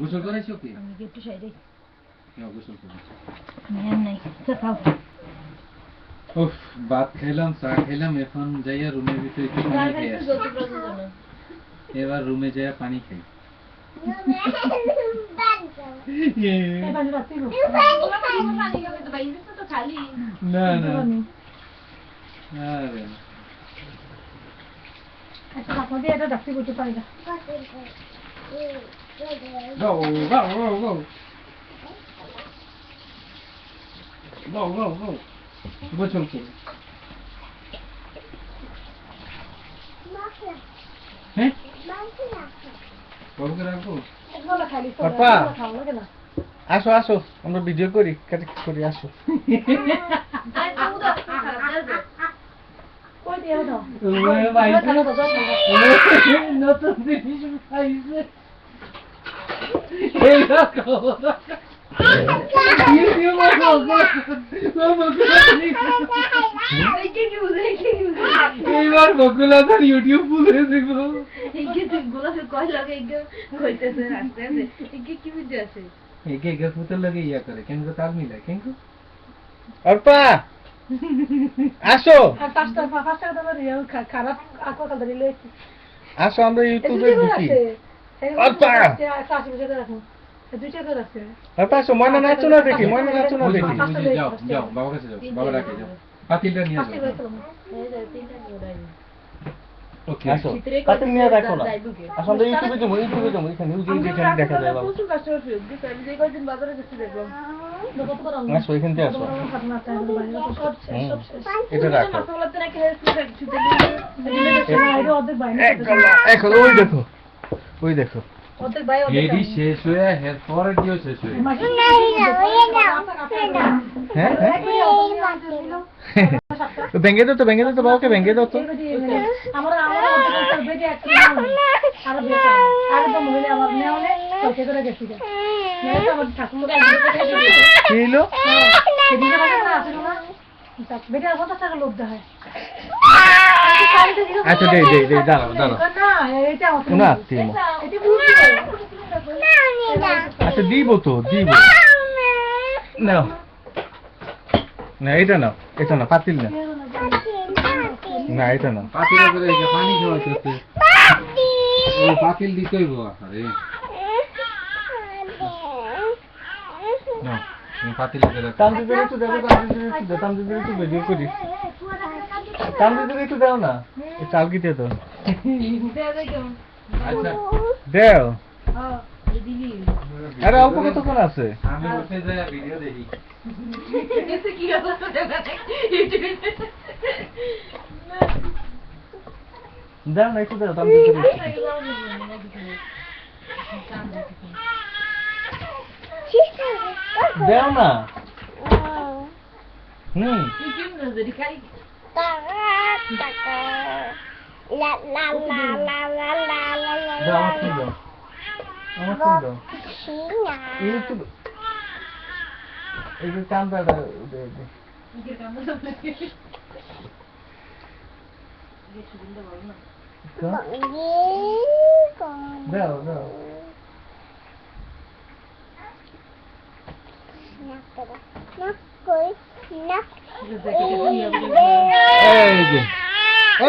গোসল করেছো কি? আমি একটু সাইডে না গোসল করেছি। নাই খাও। উফ, ভাত খেলাম, চা খেলাম, এখন যাইয়া রুমের ভিতরে একটু পানি খেয়ে আসি। এবার রুমে যাইয়া পানি খাই। না না আরে আপনাদের এটা ডাক্তার করতে পারি না। go go go go go go go গোসল করো। হ্যাঁ বাবুকে রাখবো। পাপা আসো আসো আমরা ভিডিও করি কাটিং করি আসো নতুন জিনিস পাইছে এই দেখো এইবার বকুলাদার ইউটিউব খুলে দেখো একে একে পুতুল লাগে ইয়া করে কেন তাল মিলায় কেন অর্পা আসো খারাপ আসো আমরা ইউটিউবে ঢুকি অর্পা অর্পা আসো ময়না নাচো না দেখি ময়না নাচো না দেখি যাও যাও বাবার কাছে যাও বাবা ডাকে যাও পাতিলটা নিয়ে যাও ওকে আসো পাতিল নিয়ে রাখো না আসো আমরা ইউটিউবে যাবো এখানে যেখানে দেখা যায় বাবা আসো এখান থেকে আসো এটা রাখো এখন ওই দেখো এডি শেষ হয়ে হের পরে দিও শেষ হয়ে হ্যাঁ তো ভেঙে দাও তো বাবাকে ভেঙে দাও তো কি হলো আচ্ছা দে দাঁড়াও না আচ্ছা দিব নাও না এটা না পাতিল না এটা না পাতিল করে এই যে পানি খাওয়াইতেছে ও পাতিল দিতেই গো আরে না তুমি পাতিল করে তামদিদের একটু দাও তামদিদের একটু ভিডিও করি তামদিদের একটু দাও না এই চাল কিতে তো আচ্ছা দেও আরে অল্প কতক্ষণ আছে আমি বসে যাই ভিডিও দেখি দাও না একটু দাও তামদিদের দেও না এই যে কান্দাটা দাও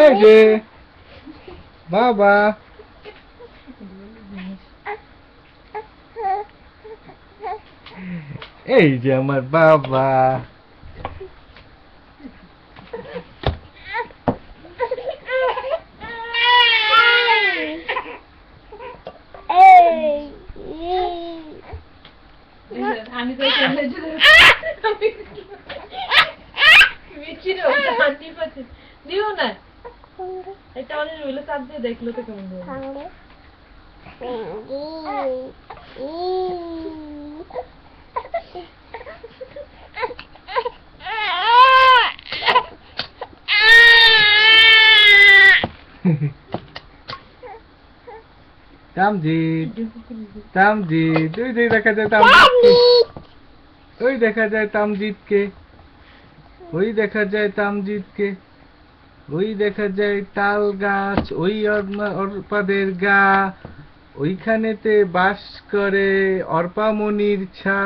এই যে বাবা এই যে আমার বাবা আমি তো দিও না এটা অনেক রইলে চাপ দিয়ে দেখলো তো কেমন তামজিৎ ওই দেখা যায় তামজিৎকে ওই দেখা যায় তাল গাছ ওই অর্পাদের গা ওইখানেতে বাস করে অর্পামনির ছা।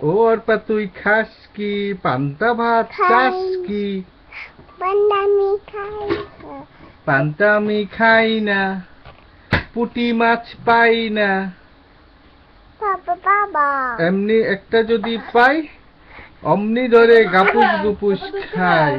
ও অর্পা তুই খাস কি পান্তা ভাত চাস কি? পান্তা আমি খাই না, পুঁটি মাছ পাই না। এমনি একটা যদি পাই অমনি ধরে গাপুস গুপুস খাই।